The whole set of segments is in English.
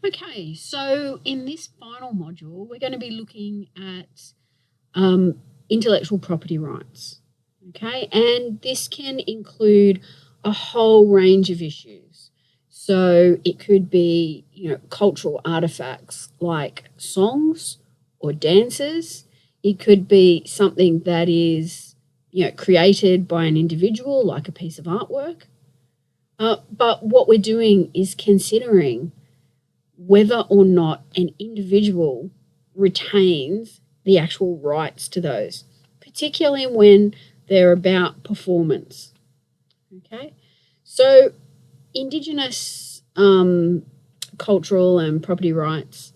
Okay, so in this final module, we're going to be looking at intellectual property rights. Okay, and this can include a whole range of issues. So it could be, cultural artifacts like songs or dances. It could be something that is, created by an individual, like a piece of artwork. But what we're doing is considering whether or not an individual retains the actual rights to those, particularly when they're about performance. Okay, so Indigenous cultural and property rights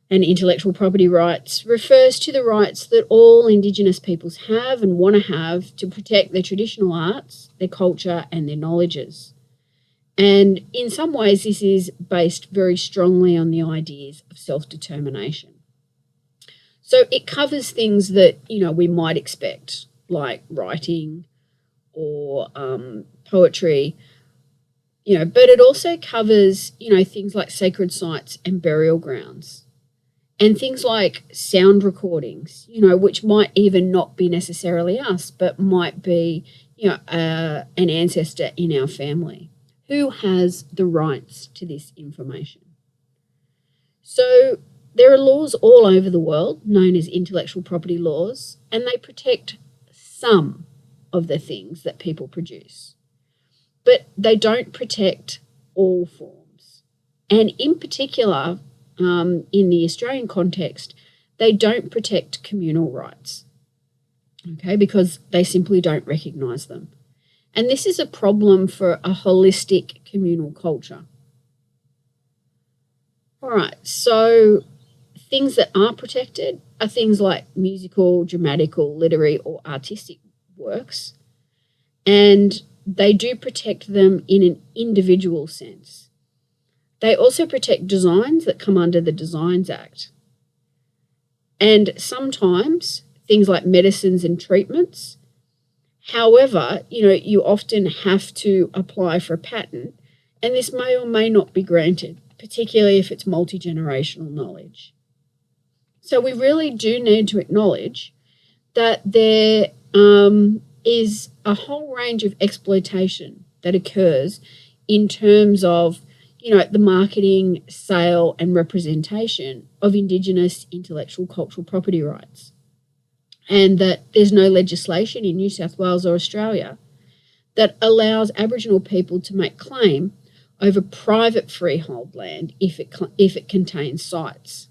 and intellectual property rights refers to the rights that all Indigenous peoples have and want to have to protect their traditional arts, their culture, and their knowledges. And in some ways, this is based very strongly on the ideas of self-determination. So it covers things that, we might expect, like writing or poetry, but it also covers, things like sacred sites and burial grounds and things like sound recordings, which might even not be necessarily us, but might be, an ancestor in our family. Who has the rights to this information? So there are laws all over the world known as intellectual property laws, and they protect some of the things that people produce. But they don't protect all forms. And in particular, in the Australian context, they don't protect communal rights, okay, because they simply don't recognise them. And this is a problem for a holistic communal culture. All right, so things that are protected are things like musical, dramatical, literary, or artistic works. And they do protect them in an individual sense. They also protect designs that come under the Designs Act. And sometimes things like medicines and treatments. However, you often have to apply for a patent, and this may or may not be granted, particularly if it's multi-generational knowledge. So we really do need to acknowledge that there is a whole range of exploitation that occurs in terms of, the marketing, sale, and representation of Indigenous intellectual cultural property rights. And that there's no legislation in New South Wales or Australia that allows Aboriginal people to make claim over private freehold land if it contains sites.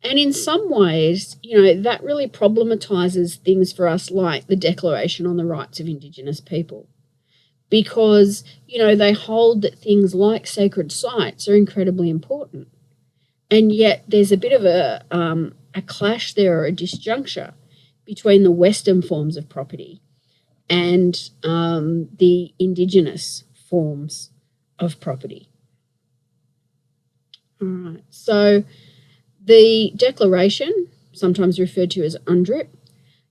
And in some ways, that really problematises things for us like the Declaration on the Rights of Indigenous People, because, they hold that things like sacred sites are incredibly important. And yet there's a bit of a clash there, or a disjuncture between the Western forms of property and the Indigenous forms of property. All right, so the Declaration, sometimes referred to as UNDRIP,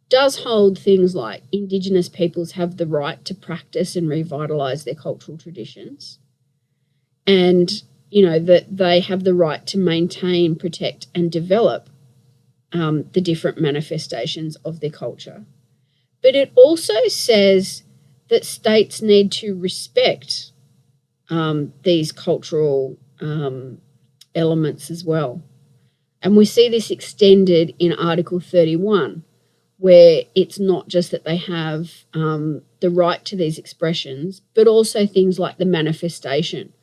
does hold things like Indigenous peoples have the right to practice and revitalise their cultural traditions, and, that they have the right to maintain, protect and develop the different manifestations of their culture. But it also says that states need to respect these cultural elements as well. And we see this extended in Article 31, where it's not just that they have the right to these expressions, but also things like the manifestation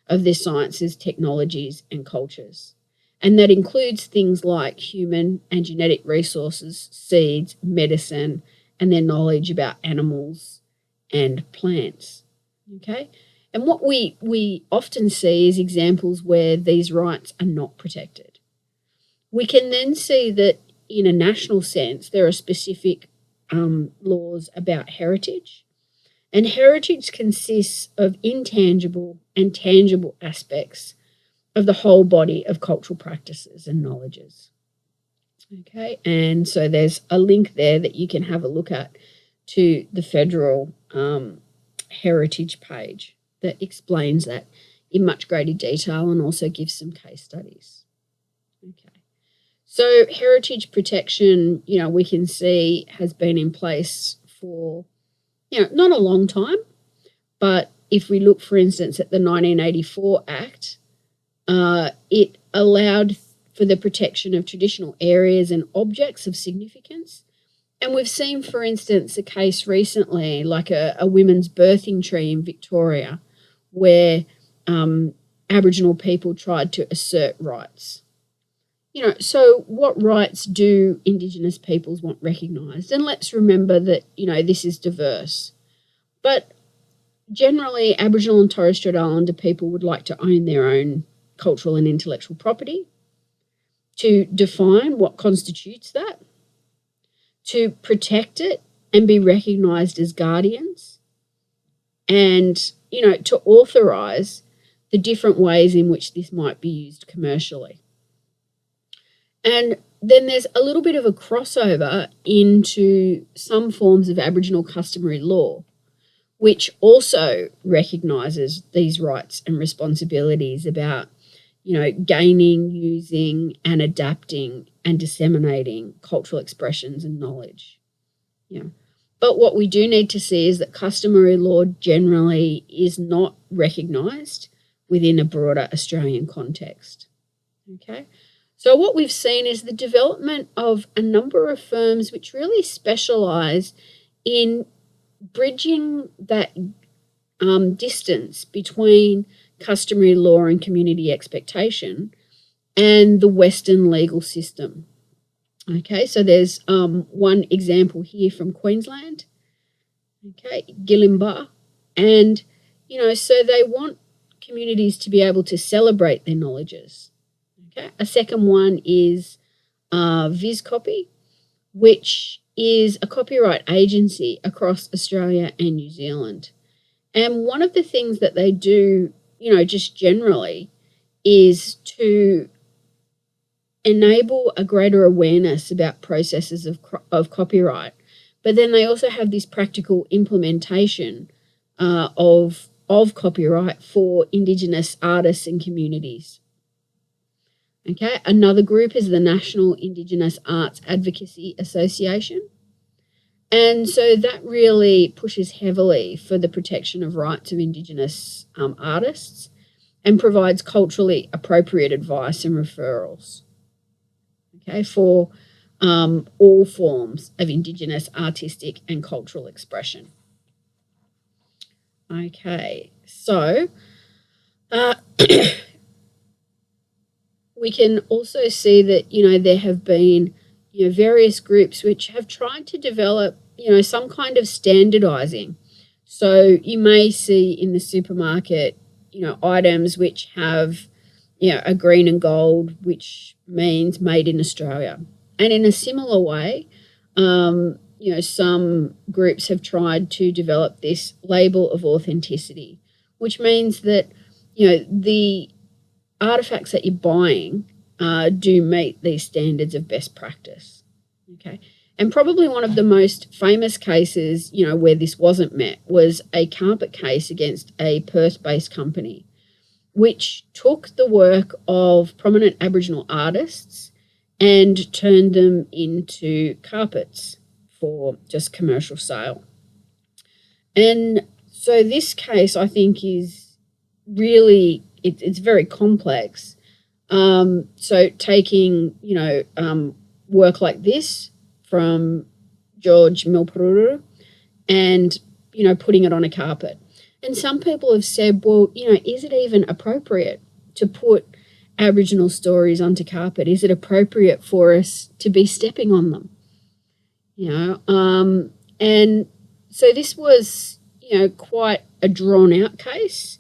of their sciences, technologies and cultures. And that includes things like human and genetic resources, seeds, medicine, and their knowledge about animals and plants. Okay? And what we often see is examples where these rights are not protected. We can then see that in a national sense, there are specific laws about heritage. And heritage consists of intangible and tangible aspects of the whole body of cultural practices and knowledges. Okay, and so there's a link there that you can have a look at to the federal heritage page that explains that in much greater detail and also give some case studies. Okay. So heritage protection, we can see has been in place for, not a long time, but if we look, for instance, at the 1984 Act, it allowed for the protection of traditional areas and objects of significance. And we've seen, for instance, a case recently, like a women's birthing tree in Victoria, where Aboriginal people tried to assert rights. So what rights do Indigenous peoples want recognised? And let's remember that, this is diverse. But generally, Aboriginal and Torres Strait Islander people would like to own their own cultural and intellectual property, to define what constitutes that, to protect it and be recognised as guardians, and, to authorise the different ways in which this might be used commercially. And then there's a little bit of a crossover into some forms of Aboriginal customary law, which also recognises these rights and responsibilities about, gaining, using and adapting and disseminating cultural expressions and knowledge. But what we do need to see is that customary law generally is not recognised within a broader Australian context. Okay? So what we've seen is the development of a number of firms which really specialise in bridging that distance between customary law and community expectation and the Western legal system. Okay, so there's one example here from Queensland, Gillimba, and, so they want communities to be able to celebrate their knowledges. Okay, a second one is VisCopy, which is a copyright agency across Australia and New Zealand. And one of the things that they do, just generally, is to enable a greater awareness about processes of copyright. But then they also have this practical implementation of copyright for Indigenous artists and communities. Okay, another group is the National Indigenous Arts Advocacy Association. And so that really pushes heavily for the protection of rights of Indigenous artists and provides culturally appropriate advice and referrals, for all forms of Indigenous artistic and cultural expression. Okay, so we can also see that, there have been, various groups which have tried to develop, some kind of standardising. So you may see in the supermarket, items which have, a green and gold, which means made in Australia. And in a similar way, some groups have tried to develop this label of authenticity, which means that, the artefacts that you're buying do meet these standards of best practice. Okay. And probably one of the most famous cases, where this wasn't met was a carpet case against a Perth-based company, which took the work of prominent Aboriginal artists and turned them into carpets for just commercial sale. And so this case, I think, is really, it's very complex. So taking, work like this from George Milpururu and, putting it on a carpet. And some people have said, well, is it even appropriate to put Aboriginal stories onto carpet? Is it appropriate for us to be stepping on them? And so this was, quite a drawn-out case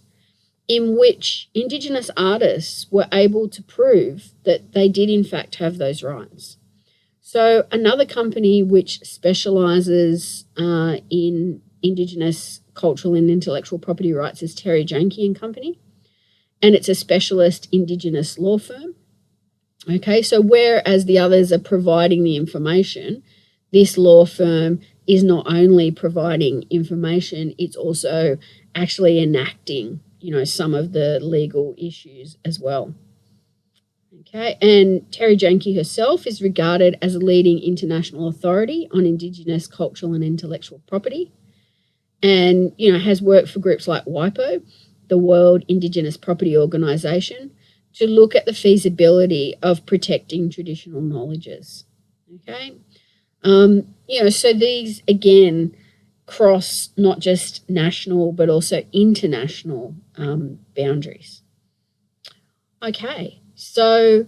in which Indigenous artists were able to prove that they did in fact have those rights. So another company which specialises in Indigenous cultural and intellectual property rights is Terry Janke and Company, and it's a specialist Indigenous law firm. Okay, so whereas the others are providing the information, this law firm is not only providing information, it's also actually enacting some of the legal issues as well. Okay, and Terry Janke herself is regarded as a leading international authority on Indigenous cultural and intellectual property, and has worked for groups like WIPO, the World Indigenous Property Organization, to look at the feasibility of protecting traditional knowledges. Okay, so these again cross not just national but also international boundaries. Okay, so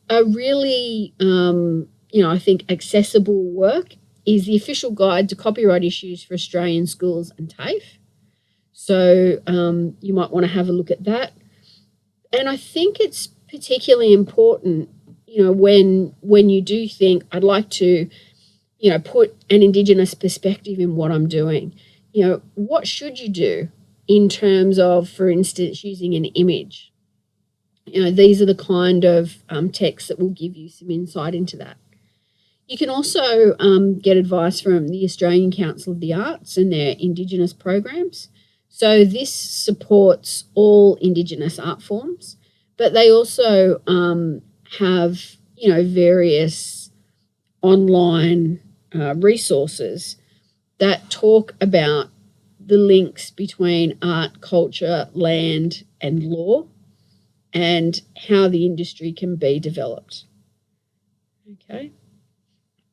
a really, I think accessible work is the Official Guide to Copyright Issues for Australian Schools and TAFE. So you might want to have a look at that. And I think it's particularly important, when you do think, I'd like to, put an Indigenous perspective in what I'm doing. What should you do in terms of, for instance, using an image? These are the kind of texts that will give you some insight into that. You can also get advice from the Australian Council of the Arts and their Indigenous programs. So this supports all Indigenous art forms, but they also have, various online resources that talk about the links between art, culture, land, and law, and how the industry can be developed. Okay.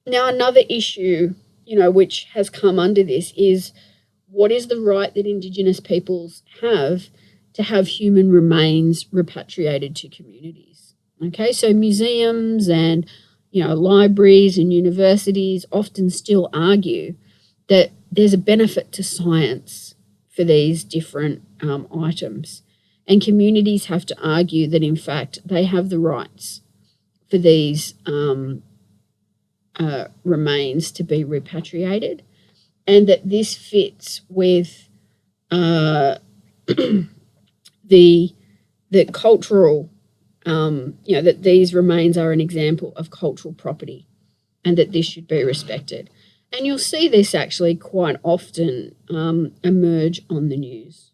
Now, another issue, which has come under this is, what is the right that Indigenous peoples have to have human remains repatriated to communities? Okay, so museums and, libraries and universities often still argue that there's a benefit to science for these different items. And communities have to argue that, in fact, they have the rights for these remains to be repatriated, and that this fits with the cultural, that these remains are an example of cultural property, and that this should be respected. And you'll see this actually quite often emerge on the news.